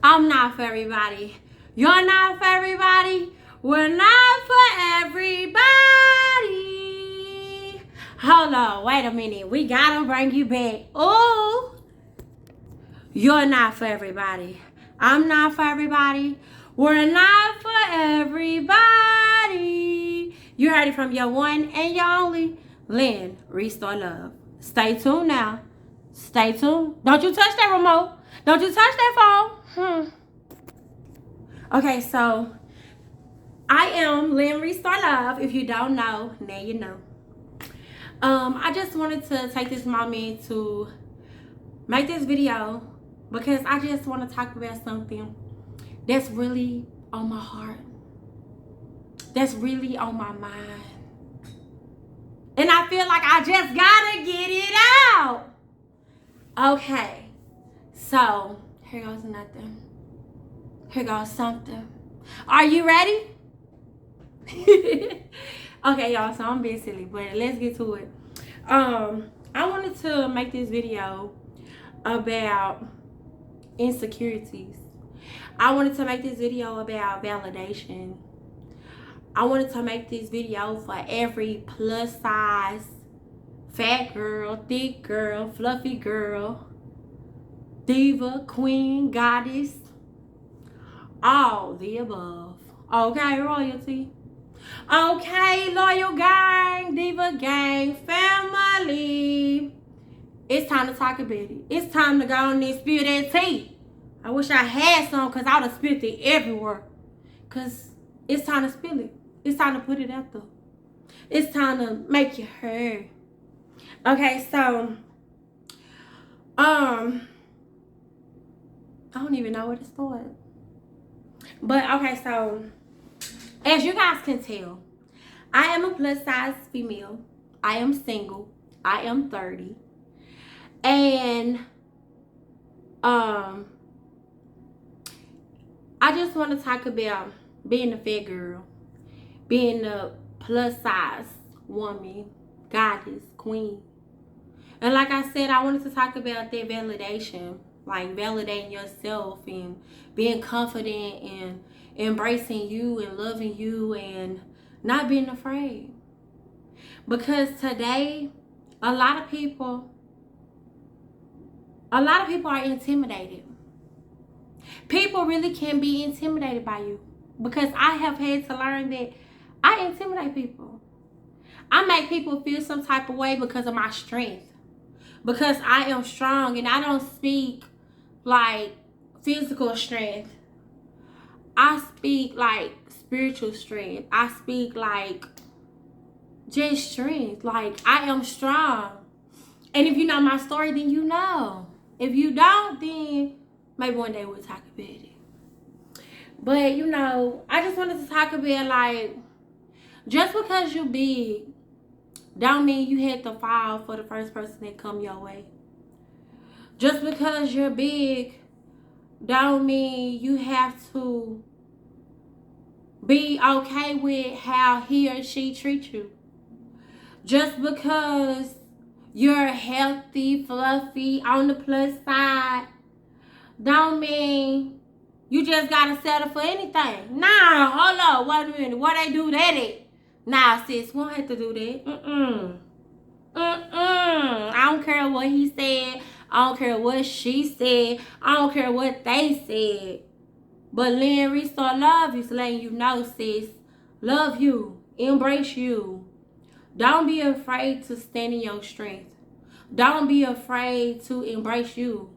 I'm not for everybody. You're not for everybody. We're not for everybody. Hold on, wait a minute. We gotta bring you back. Oh, you're not for everybody. I'm not for everybody. We're not for everybody. You heard it from your one and your only, Lynn Restore Love. Stay tuned now. Stay tuned. Don't you touch that remote. Don't you touch that phone. Okay, so I am Lynnrestorelovee. If you don't know, now you know. I just wanted to take this moment to make this video because I just want to talk about something that's really on my heart, that's really on my mind, and I feel like I just gotta get it out. Okay, so here goes nothing. Here goes something. Are you ready? Okay, y'all, so I'm being silly, but let's get to it. I wanted to make this video about insecurities. I wanted to make this video about validation. I wanted to make this video for every plus size, fat girl, thick girl, fluffy girl, diva, queen, goddess, all the above. Okay, royalty. Okay, loyal gang, diva gang, family. It's time to talk about it. It's time to go on and spill that tea. I wish I had some because I would have spilled it everywhere. Because it's time to spill it. It's time to put it out there. It's time to make you heard. Okay, so I don't even know where to start. But okay, so as you guys can tell, I am a plus size female. I am single. I am 30. And I just want to talk about being a fat girl, being a plus size woman, goddess, queen. And like I said, I wanted to talk about that validation, like validating yourself and being confident and embracing you and loving you and not being afraid. Because today, a lot of people are intimidated. People really can be intimidated by you, because I have had to learn that I intimidate people. I make people feel some type of way because of my strength, because I am strong, and I don't speak like physical strength. I speak like spiritual strength. I speak like just strength. Like, I am strong. And if you know my story, then you know. If you don't, then maybe one day we'll talk about it. But, you know, I just wanted to talk about, like, just because you're big don't mean you had to fall for the first person that come your way. Just because you're big don't mean you have to be okay with how he or she treats you. Just because you're healthy, fluffy, on the plus side, don't mean you just gotta settle for anything. Nah, hold up, wait a minute. Where they do that at? Nah, sis, we don't have to do that. I don't care what he said. I don't care what she said. I don't care what they said. But Lynnrestorelovee is letting you know, sis. Love you. Embrace you. Don't be afraid to stand in your strength. Don't be afraid to embrace you.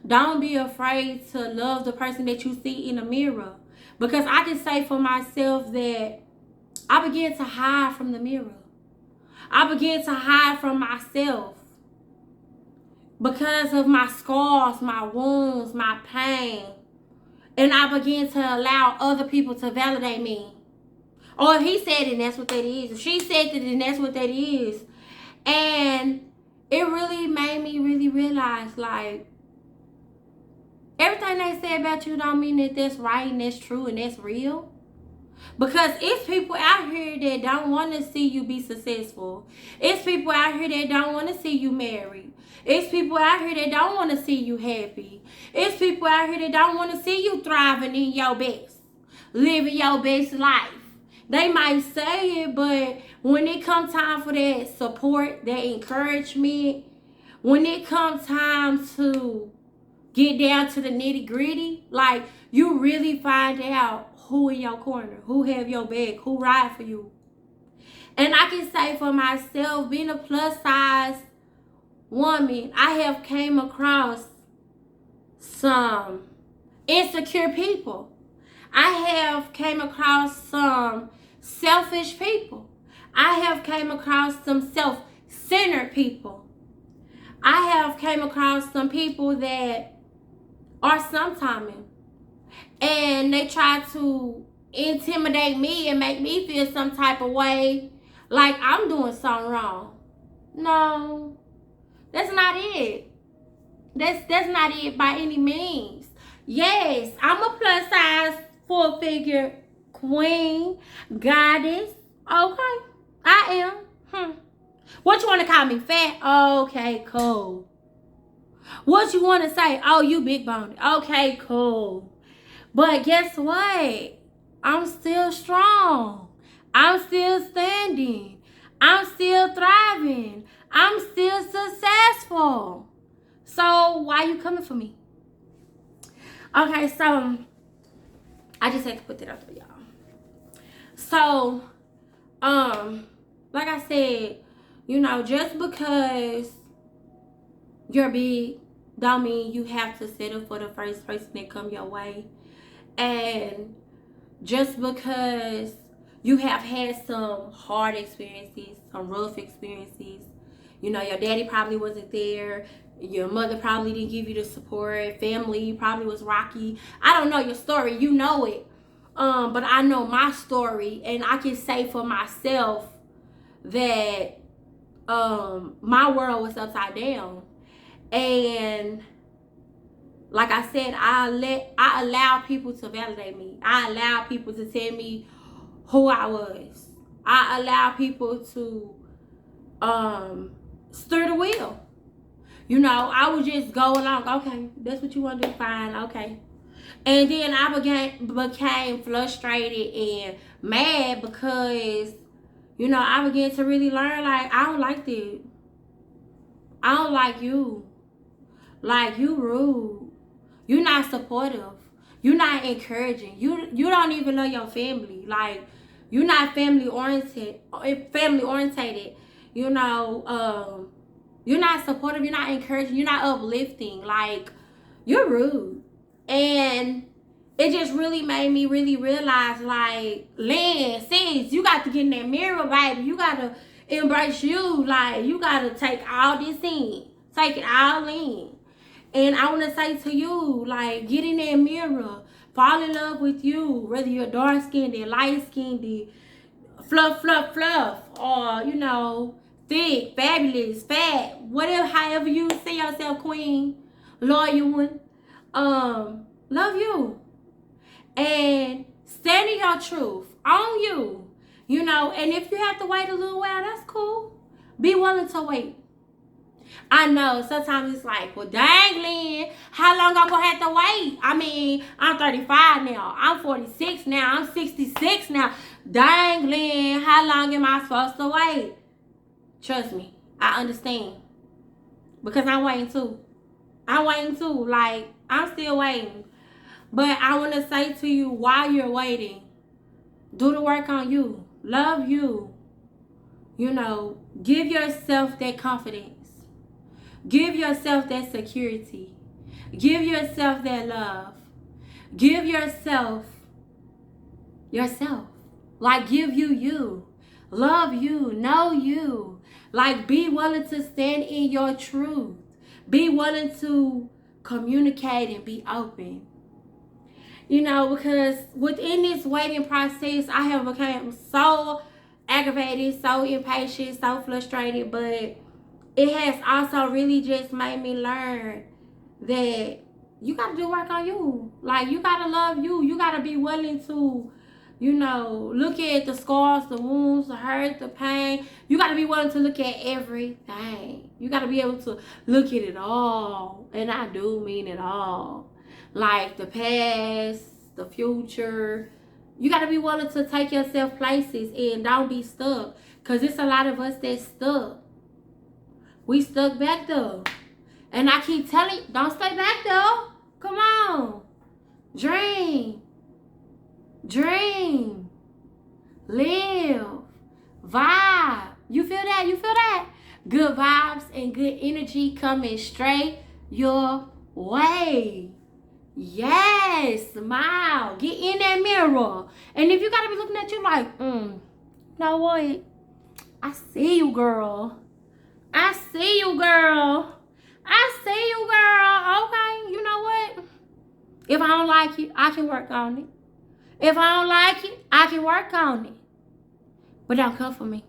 Don't be afraid to love the person that you see in the mirror. Because I can say for myself that I began to hide from the mirror. I began to hide from myself because of my scars, my wounds, my pain. And I began to allow other people to validate me. Or if he said it, and that's what that is. If she said it, then that's what that is. And it really made me really realize, like, everything they say about you don't mean that that's right and that's true and that's real. Because it's people out here that don't want to see you be successful. It's people out here that don't want to see you married. It's people out here that don't want to see you happy. It's people out here that don't want to see you thriving in your best, living your best life. They might say it, but when it comes time for that support, that encouragement, when it comes time to get down to the nitty gritty, like, you really find out who in your corner, who have your back, who ride for you. And I can say for myself, being a plus size woman, I have came across some insecure people. I have came across some selfish people. I have came across some self-centered people. I have came across some people that are sometiming, and they try to intimidate me and make me feel some type of way, like I'm doing something wrong. No, that's not it. That's not it by any means. Yes, I'm a plus size, full figure queen, goddess. Okay, I am. What you want to call me, fat? Okay, cool. What you want to say? Oh, you big boned. Okay, cool. But guess what? I'm still strong. I'm still standing. I'm still thriving. I'm still successful. So why you coming for me? Okay, so I just had to put that out there, y'all. So, like I said, you know, just because you're big don't mean you have to settle for the first person that come your way. And just because you have had some hard experiences, some rough experiences, you know, your daddy probably wasn't there, your mother probably didn't give you the support, family probably was rocky. I don't know your story, you know it. But I know my story, and I can say for myself that my world was upside down. And like I said, I allow people to validate me. I allow people to tell me who I was. I allow people to stir the wheel. You know, I would just go along. Okay, that's what you want to do. Fine, okay. And then I became frustrated and mad because, you know, I began to really learn, like, I don't like that. I don't like you. Like, you rude. You're not supportive. You're not encouraging. You don't even know your family. Like, you're not family oriented. You know, you're not supportive. You're not encouraging. You're not uplifting. Like, you're rude. And it just really made me really realize, like, Lynn, sis, you got to get in that mirror, baby. You got to embrace you. Like, you got to take all this in. Take it all in. And I want to say to you, like, get in that mirror. Fall in love with you. Whether you're dark-skinned, light-skinned, fluff, or, you know, thick, fabulous, fat, whatever, however you see yourself, queen, loyal one. Love you. And stand in your truth. Own you. You know, and if you have to wait a little while, that's cool. Be willing to wait. I know sometimes it's like, well, dang, Lynn, how long I'm going to have to wait? I mean, I'm 35 now. I'm 46 now. I'm 66 now. Dang, Lynn, how long am I supposed to wait? Trust me, I understand. Because I'm waiting too. Like, I'm still waiting. But I want to say to you, while you're waiting, do the work on you. Love you. You know, give yourself that confidence. Give yourself that security. Give yourself that love. Give yourself. Like, give you. Love you. Know you. Like, be willing to stand in your truth. Be willing to communicate and be open. You know, because within this waiting process, I have become so aggravated, so impatient, so frustrated, but it has also really just made me learn that you got to do work on you. Like, you got to love you. You got to be willing to you know, look at the scars, the wounds, the hurt, the pain. You got to be willing to look at everything. You got to be able to look at it all. And I do mean it all. Like the past, the future. You got to be willing to take yourself places and don't be stuck. Because it's a lot of us that's stuck. We stuck back there. And I keep telling you, don't stay back there. Come on. Dream. Dream. Live. Vibe. You feel that? You feel that? Good vibes and good energy coming straight your way. Yes. Smile. Get in that mirror. And if you got to be looking at you like, you know what? I see you, girl. I see you, girl. I see you, girl. Okay, you know what? If I don't like it, I can work on it. If I don't like it, I can work on it. But don't come for me.